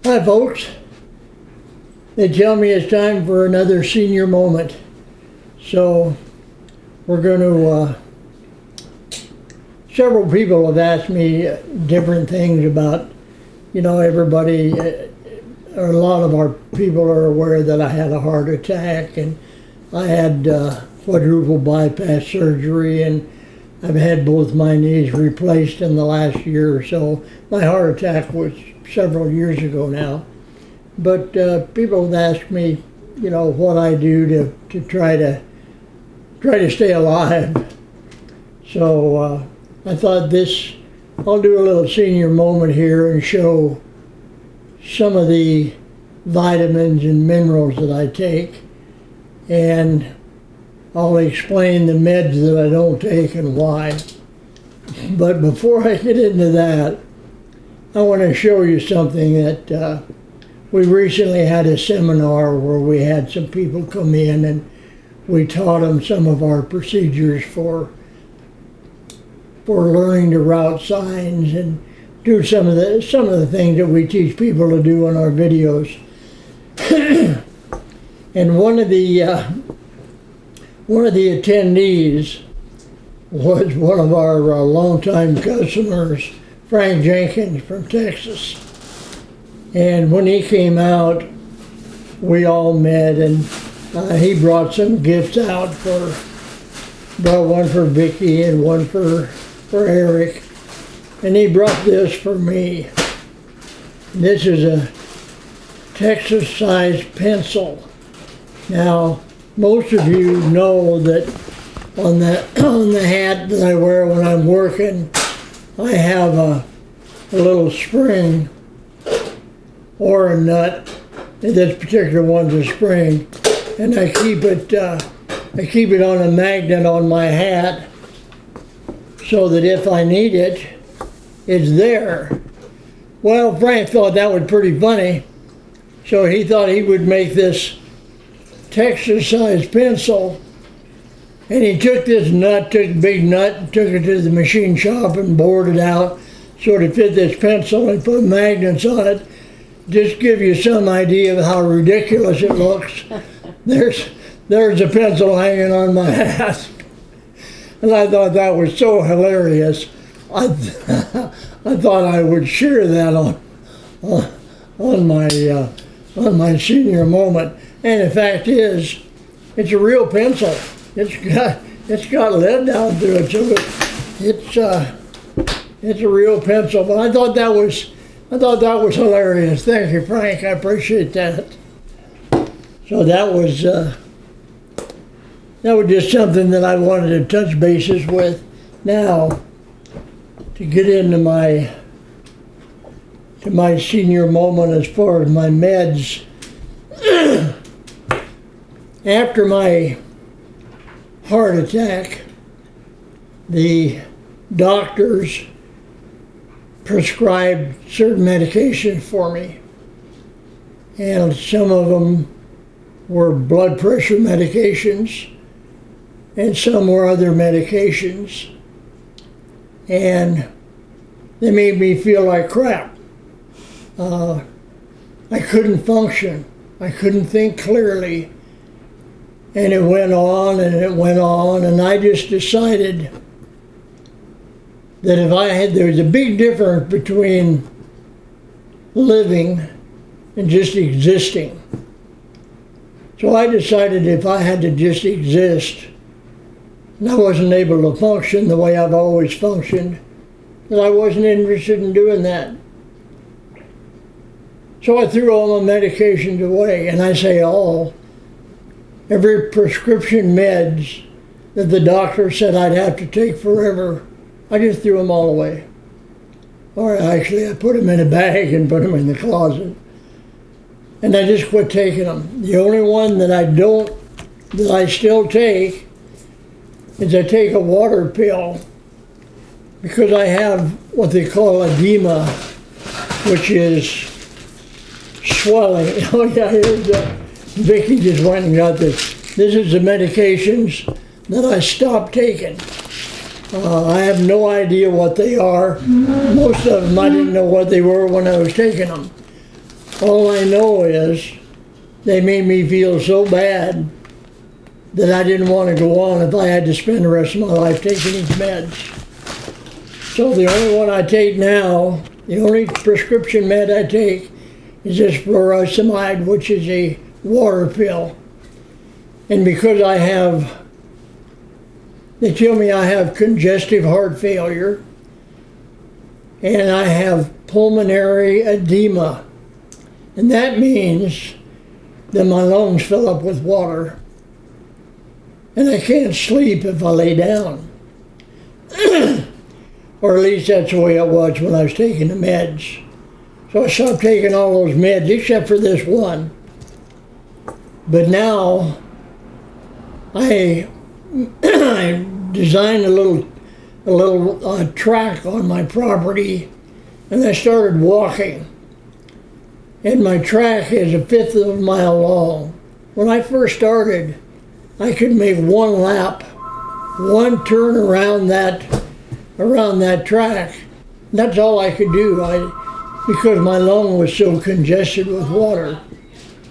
Hi folks, they tell me it's time for another senior moment. So we're going to, several people have asked me different things about, everybody, or a lot of our people are aware that I had a heart attack and I had quadruple bypass surgery and I've had both my knees replaced in the last year or so. My heart attack was several years ago now. But people have asked me, what I do to try to stay alive. So I thought I'll do a little senior moment here and show some of the vitamins and minerals that I take, and I'll explain the meds that I don't take and why. But before I get into that, I want to show you something that we recently had a seminar where we had some people come in and we taught them some of our procedures for learning to route signs and do some of the things that we teach people to do in our videos. And one of the attendees was one of our longtime customers, Frank Jenkins from Texas. And when he came out, we all met, and he brought some gifts out brought one for Vicky and one for Eric. And he brought this for me. This is a Texas-sized pencil. Now, most of you know that on the hat that I wear when I'm working, I have a little spring or a nut. This particular one's a spring, and I keep it on a magnet on my hat so that if I need it, it's there. Well, Frank thought that was pretty funny, so he thought he would make this Texas-sized pencil, and he took this nut, took a big nut, and took it to the machine shop and bored it out so it fit this pencil and put magnets on it. Just give you some idea of how ridiculous it looks. There's a pencil hanging on my hat, and I thought that was so hilarious. I thought I would share that on my senior moment. And the fact is, it's a real pencil. It's got lead down through it, so it's a real pencil. But I thought that was hilarious. Thank you, Frank. I appreciate that. So that was just something that I wanted to touch bases with. Now, to get into my senior moment as far as my meds. After my heart attack, the doctors prescribed certain medications for me, and some of them were blood pressure medications and some were other medications, and they made me feel like crap. I couldn't function. I couldn't think clearly. And it went on and it went on, and I just decided that there was a big difference between living and just existing. So I decided if I had to just exist, and I wasn't able to function the way I've always functioned, that I wasn't interested in doing that. So I threw all my medications away, and I say all. Every prescription meds that the doctor said I'd have to take forever, I just threw them all away. Or actually, I put them in a bag and put them in the closet. And I just quit taking them. The only one that I still take is I take a water pill because I have what they call edema, which is swelling. Oh yeah, here's that. Vicky just went and got this. This is the medications that I stopped taking. I have no idea what they are. Most of them I didn't know what they were when I was taking them. All I know is they made me feel so bad that I didn't want to go on if I had to spend the rest of my life taking these meds. So the only one I take now, the only prescription med I take is this furosemide, which is a water pill. And because they tell me I have congestive heart failure and I have pulmonary edema. And that means that my lungs fill up with water. And I can't sleep if I lay down. Or at least that's the way it was when I was taking the meds. So I stopped taking all those meds except for this one. But now I designed a little track on my property, and I started walking. And my track is 1/5 of a mile long. When I first started, I could make one lap, one turn around that track. That's all I could do, because my lung was so congested with water.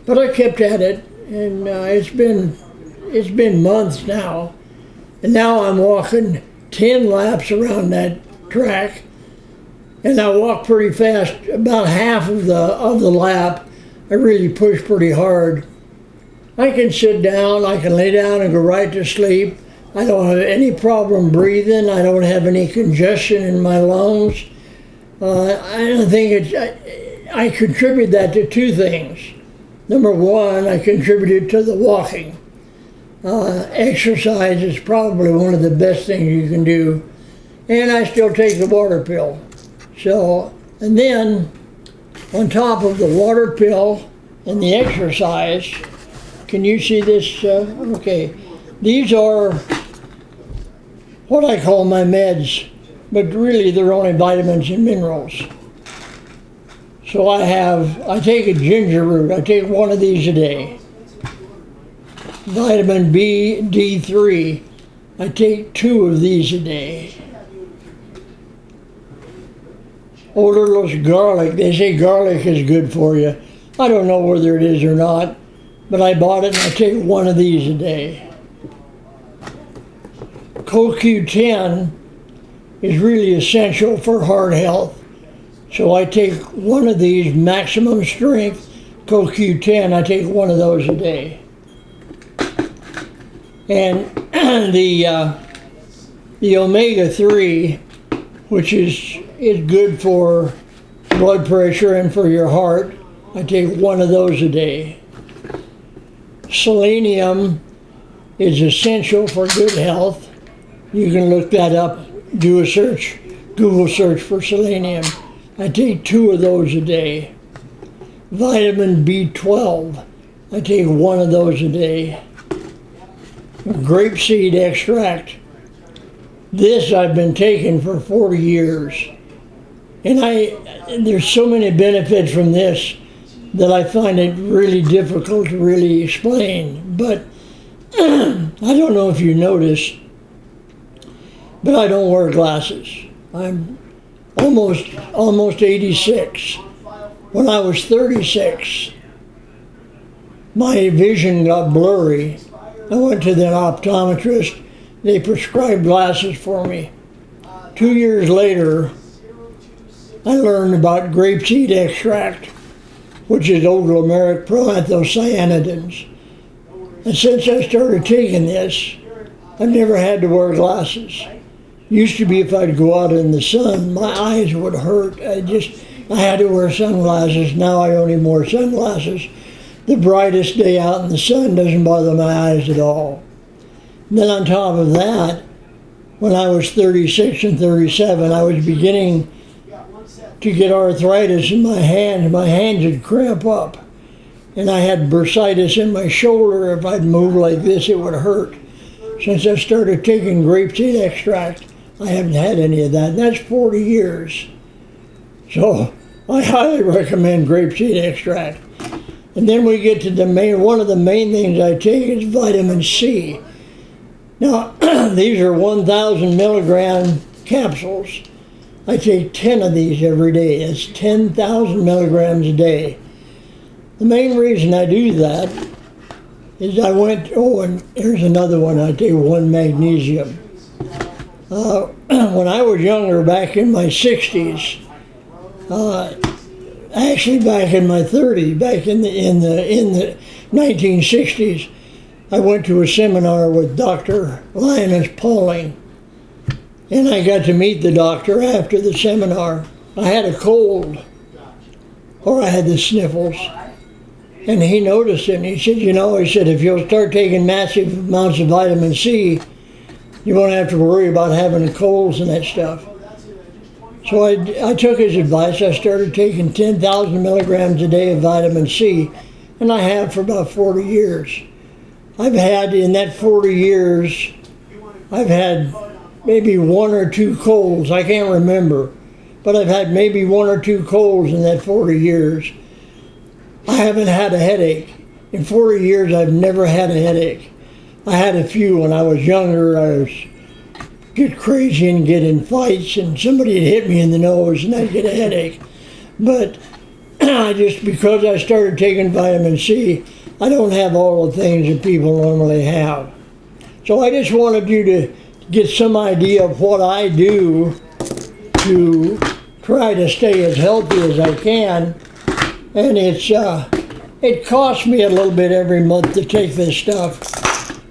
But I kept at it, and it's been months now. And now I'm walking 10 laps around that track, and I walk pretty fast. About half of the lap, I really push pretty hard. I can sit down, I can lay down and go right to sleep. I don't have any problem breathing. I don't have any congestion in my lungs. I think I contribute that to two things. Number one, I contributed to the walking. Exercise is probably one of the best things you can do. And I still take the water pill. So, and then on top of the water pill and the exercise, can you see this? Okay. These are what I call my meds, but really they're only vitamins and minerals. So I take a ginger root. I take one of these a day. Vitamin B, D3. I take 2 of these a day. Odorless garlic. They say garlic is good for you. I don't know whether it is or not, but I bought it and I take 1 of these a day. CoQ10 is really essential for heart health. So I take 1 of these, maximum strength CoQ10. I take 1 of those a day. And the omega-3, which is good for blood pressure and for your heart, I take 1 of those a day. Selenium is essential for good health. You can look that up, do a search, Google search for selenium. I take 2 of those a day. Vitamin B12, I take 1 of those a day. Grapeseed extract. This I've been taking for 40 years. And there's so many benefits from this that I find it really difficult to really explain. But I don't know if you noticed, but I don't wear glasses. I'm almost 86. When I was 36, my vision got blurry. I went to the optometrist. They prescribed glasses for me. 2 years later, I learned about grapeseed extract, which is oligomeric proanthocyanidins. And since I started taking this, I've never had to wear glasses. Used to be if I'd go out in the sun, my eyes would hurt. I had to wear sunglasses. Now I don't even wear sunglasses. The brightest day out in the sun doesn't bother my eyes at all. And then on top of that, when I was 36 and 37, I was beginning to get arthritis in my hands. My hands would cramp up. And I had bursitis in my shoulder. If I'd move like this, it would hurt. Since I started taking grapeseed extract, I haven't had any of that. And that's 40 years. So I highly recommend grapeseed extract. And then we get to one of the main things I take is vitamin C. Now, these are 1,000 milligram capsules. I take 10 of these every day. That's 10,000 milligrams a day. The main reason I do that is I went, oh, and here's another one, I take one magnesium. When I was younger, back in my 60s, actually back in my 30s, back in the 1960s, I went to a seminar with Dr. Linus Pauling, and I got to meet the doctor after the seminar. I had a cold, or I had the sniffles, and he noticed it, and he said, you know, he said, if you'll start taking massive amounts of vitamin C, you won't have to worry about having colds and that stuff. So I took his advice. I started taking 10,000 milligrams a day of vitamin C, and I have for about 40 years. I've had, in that 40 years, I've had maybe 1 or 2 colds. I can't remember, but I've had maybe 1 or 2 colds in that 40 years. I haven't had a headache. In 40 years, I've never had a headache. I had a few when I was younger. I was get crazy and get in fights, and somebody would hit me in the nose and I'd get a headache. But because I started taking vitamin C, I don't have all the things that people normally have. So I just wanted you to get some idea of what I do to try to stay as healthy as I can. And it costs me a little bit every month to take this stuff,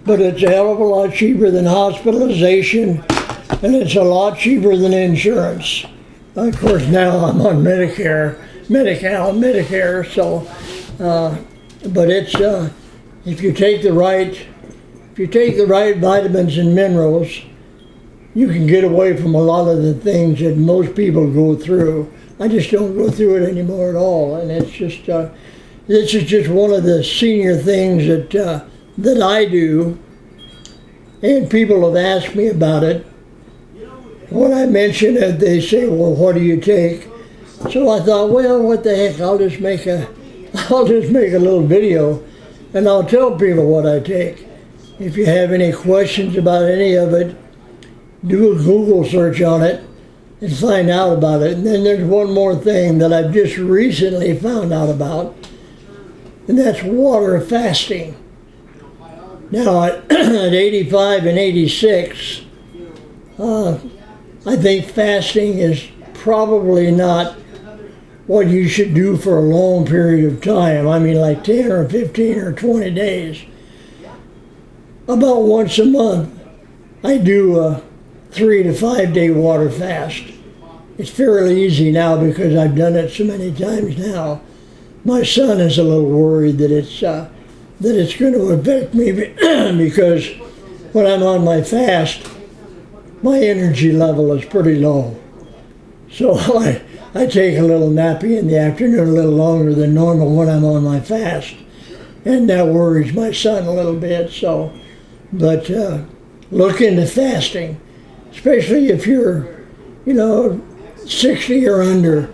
but it's a hell of a lot cheaper than hospitalization, and it's a lot cheaper than insurance. Of course, now I'm on Medicare, so, but it's, if you take the right vitamins and minerals, you can get away from a lot of the things that most people go through. I just don't go through it anymore at all, and it's just, this is just one of the senior things that I do, and people have asked me about it. When I mention it, they say, well, what do you take? So I thought, well, what the heck, I'll just make a little video, and I'll tell people what I take. If you have any questions about any of it, do a Google search on it and find out about it. And then there's one more thing that I've just recently found out about, and that's water fasting. Now, at 85 and 86, I think fasting is probably not what you should do for a long period of time. I mean, like 10 or 15 or 20 days. About once a month, I do a 3 to 5 day water fast. It's fairly easy now because I've done it so many times now. My son is a little worried that it's going to affect me because when I'm on my fast, my energy level is pretty low. So I take a little nappy in the afternoon, a little longer than normal when I'm on my fast. And that worries my son a little bit. So, but look into fasting, especially if you're, 60 or under.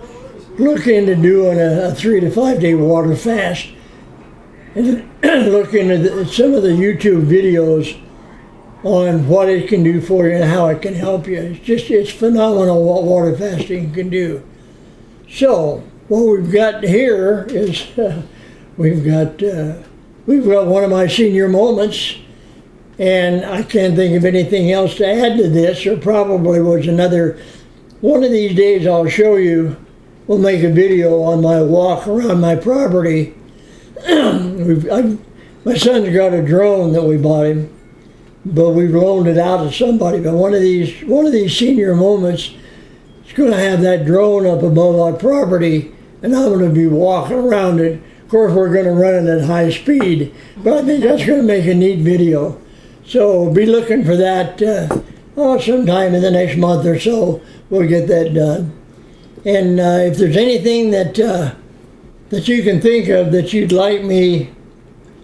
Look into doing a 3 to 5 day water fast. And look into some of the YouTube videos on what it can do for you and how it can help you. It's phenomenal what water fasting can do. So what we've got here is we've got one of my senior moments, and I can't think of anything else to add to this. There probably was another. One of these days I'll show you. We'll make a video on my walk around my property. My son's got a drone that we bought him, but we've loaned it out to somebody. But one of these senior moments, it's going to have that drone up above our property, and I'm going to be walking around it. Of course, we're going to run it at high speed, but I think that's going to make a neat video. So be looking for that sometime in the next month or so. We'll get that done. And if there's anything that you can think of that you'd like me,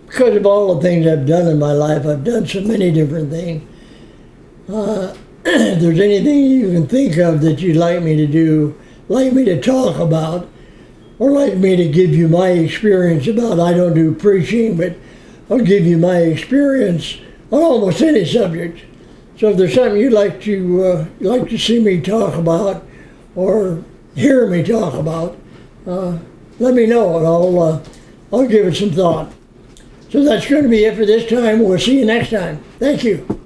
because of all the things I've done in my life, I've done so many different things. If there's anything you can think of that you'd like me to do, like me to talk about, or like me to give you my experience about, I don't do preaching, but I'll give you my experience on almost any subject. So if there's something you'd like to see me talk about, or hear me talk about, let me know, and I'll give it some thought. So that's going to be it for this time. We'll see you next time. Thank you.